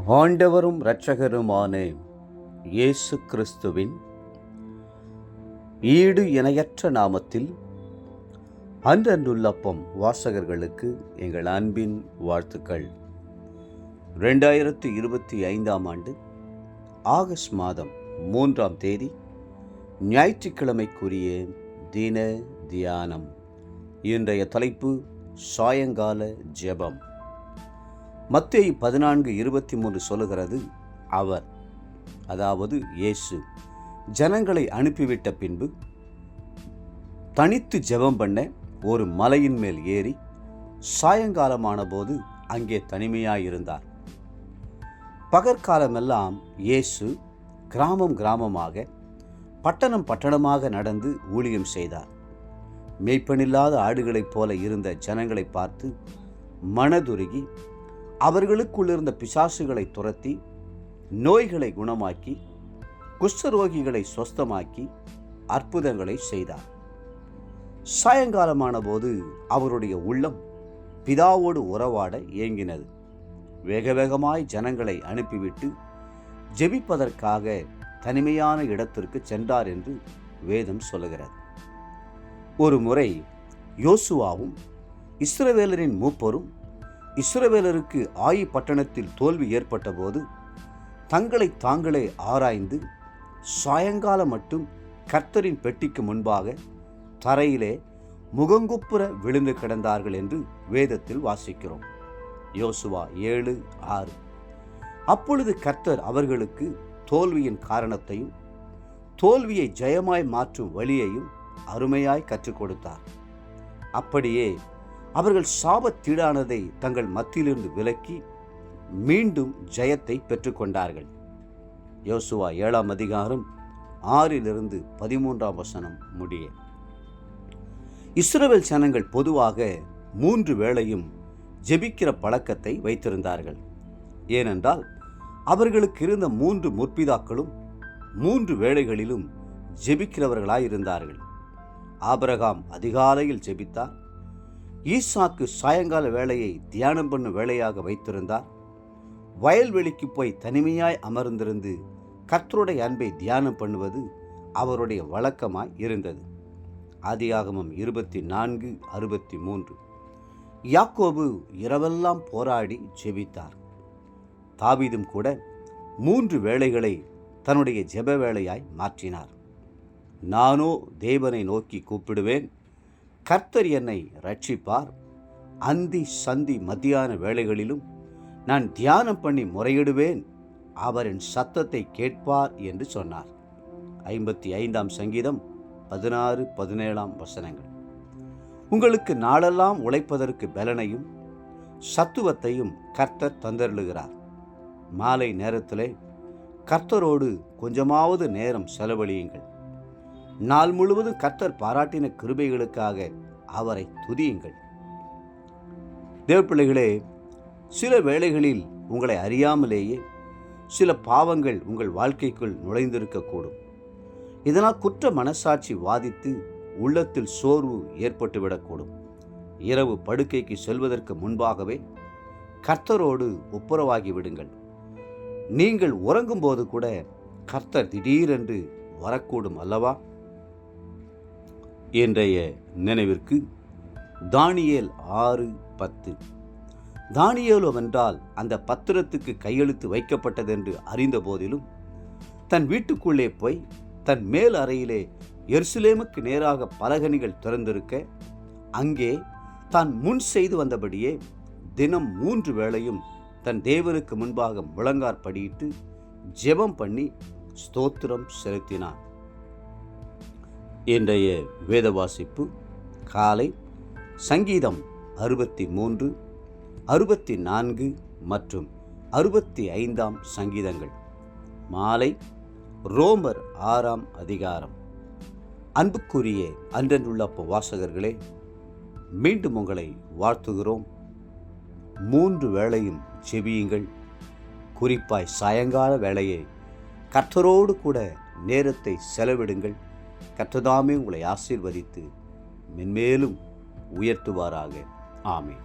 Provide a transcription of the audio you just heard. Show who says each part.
Speaker 1: ஆண்டவரும் இரட்சகருமான இயேசு கிறிஸ்துவின் ஈடு இணையற்ற நாமத்தில் அன்றன்றுள்ளப்பம் வாசகர்களுக்கு எங்கள் அன்பின் வாழ்த்துக்கள். 2025 ஆண்டு ஆகஸ்ட் மாதம் 3ஆம் தேதி ஞாயிற்றுக்கிழமைக்குரிய தின தியானம். இன்றைய தலைப்பு சாயங்கால ஜெபம். மத்தேயு 14:23 சொல்லுகிறது, அவர், அதாவது இயேசு, ஜனங்களை அனுப்பிவிட்ட பின்பு தனித்து ஜெபம் பண்ண ஒரு மலையின் மேல் ஏறி சாயங்காலமான போது அங்கே தனிமையாயிருந்தார். பகற்காலமெல்லாம் இயேசு கிராமம் கிராமமாக பட்டணம் பட்டணமாக நடந்து ஊழியம் செய்தார். மேய்ப்பனில்லாத ஆடுகளைப் போல இருந்த ஜனங்களை பார்த்து மனதுருகி அவர்களுக்குள் இருந்த பிசாசுகளை துரத்தி நோய்களை குணமாக்கி குஷ்டரோகிகளை சொஸ்தமாக்கி அற்புதங்களை செய்தார். சாயங்காலமான போது அவருடைய உள்ளம் பிதாவோடு உறவாட ஏங்கினது. வேக வேகமாய் ஜனங்களை அனுப்பிவிட்டு ஜெபிப்பதற்காக தனிமையான இடத்திற்கு சென்றார் என்று வேதம் சொல்லுகிறது. ஒரு முறை யோசுவாவும் இஸ்ரவேலரின் மூப்பரும் இஸ்ரவேலருக்கு ஆயி பட்டணத்தில் தோல்வி ஏற்பட்ட போது தங்களை தாங்களே ஆராய்ந்து சாயங்காலம் மட்டும் கர்த்தரின் பெட்டிக்கு முன்பாக தரையிலே முகங்குப்புற விழுந்து கிடந்தார்கள் என்று வேதத்தில் வாசிக்கிறோம். யோசுவா 7:6. அப்பொழுது கர்த்தர் அவர்களுக்கு தோல்வியின் காரணத்தையும் தோல்வியை ஜெயமாய் மாற்றும் வழியையும் அருமையாய் கற்றுக் கொடுத்தார். அப்படியே அவர்கள் சாபத்தீடானதை தங்கள் மத்தியிலிருந்து விலக்கி மீண்டும் ஜெயத்தை பெற்றுக்கொண்டார்கள். யோசுவா 7ஆம் அதிகாரம் 6-13 வசனம் முடிய. இஸ்ரவேல் ஜனங்கள் பொதுவாக 3 வேளையும் ஜெபிக்கிற பழக்கத்தை வைத்திருந்தார்கள். ஏனென்றால் அவர்களுக்கு இருந்த 3 முற்பிதாக்களும் 3 வேளைகளிலும் ஜெபிக்கிறவர்களாயிருந்தார்கள். ஆபிரகாம் அதிகாலையில் ஜெபித்தார். ஈசாக்கு சாயங்கால வேளையை தியானம் பண்ணும் வேளையாக வைத்திருந்தார். வயல்வெளிக்கு போய் தனிமையாய் அமர்ந்திருந்து கர்த்தருடைய அன்பை தியானம் பண்ணுவது அவருடைய வழக்கமாய் இருந்தது. ஆதியாகமம் 24:63. யாக்கோபு இரவெல்லாம் போராடி ஜெபித்தார். தாவீதும் கூட 3 வேளைகளை தன்னுடைய ஜெப வேளையாய் மாற்றினார். நானோ தேவனை நோக்கி கூப்பிடுவேன், கர்த்தர் என்னை ரட்சிப்பார். அந்தி சந்தி மத்தியான வேளைகளிலும் நான் தியானம் பண்ணி முறையிடுவேன், அவர் என் சத்தத்தை கேட்பார் என்று சொன்னார். 55ஆம் சங்கீதம் 16-17 வசனங்கள். உங்களுக்கு நாளெல்லாம் உழைப்பதற்கு பலனையும் சத்துவத்தையும் கர்த்தர் தந்தருளுகிறார். மாலை நேரத்திலே கர்த்தரோடு கொஞ்சமாவது நேரம் செலவழியுங்கள். நாள் முழுவதும் கர்த்தர் பாராட்டின கிருபைகளுக்காக அவரை துதியுங்கள். தேவப்பிள்ளைகளே, சில வேளைகளில் உங்களை அறியாமலேயே சில பாவங்கள் உங்கள் வாழ்க்கைக்குள் நுழைந்திருக்கக்கூடும். இதனால் குற்ற மனசாட்சி வாதித்து உள்ளத்தில் சோர்வு ஏற்பட்டுவிடக்கூடும். இரவு படுக்கைக்கு செல்வதற்கு முன்பாகவே கர்த்தரோடு ஒப்புரவாகி விடுங்கள். நீங்கள் உறங்கும்போது கூட கர்த்தர் திடீரென்று வரக்கூடும் அல்லவா? இன்றைய நினைவிற்கு தானியேல் 6:10. தானியேலோ வென்றால் அந்த பத்திரத்துக்கு கையெழுத்து வைக்கப்பட்டதென்று அறிந்த போதிலும் தன் வீட்டுக்குள்ளே போய் தன் மேல் அறையிலே எருசலேமுக்கு நேராக பலகணிகள் திறந்திருக்க அங்கே தான் முன் செய்து வந்தபடியே தினம் 3 வேளையும் தன் தேவனுக்கு முன்பாக முழங்கார் படியிட்டு ஜெபம் பண்ணி ஸ்தோத்திரம் செலுத்தினான். இன்றைய வேத வாசிப்பு காலை சங்கீதம் 63, 64 மற்றும் 65ஆம் சங்கீதங்கள். மாலை ரோமர் 6ஆம் அதிகாரம். அன்புக்குரிய அன்றன்றுள்ளப்ப வாசகர்களே, மீண்டும் உங்களை வாழ்த்துகிறோம். 3 வேளையும் ஜெபியுங்கள். குறிப்பாய் சாயங்கால வேளையை கர்த்தரோடு கூட நேரத்தை செலவிடுங்கள். கர்த்ததாமே உங்களை ஆசீர்வதித்து மென்மேலும் உயர்த்துவாராக. ஆமென்.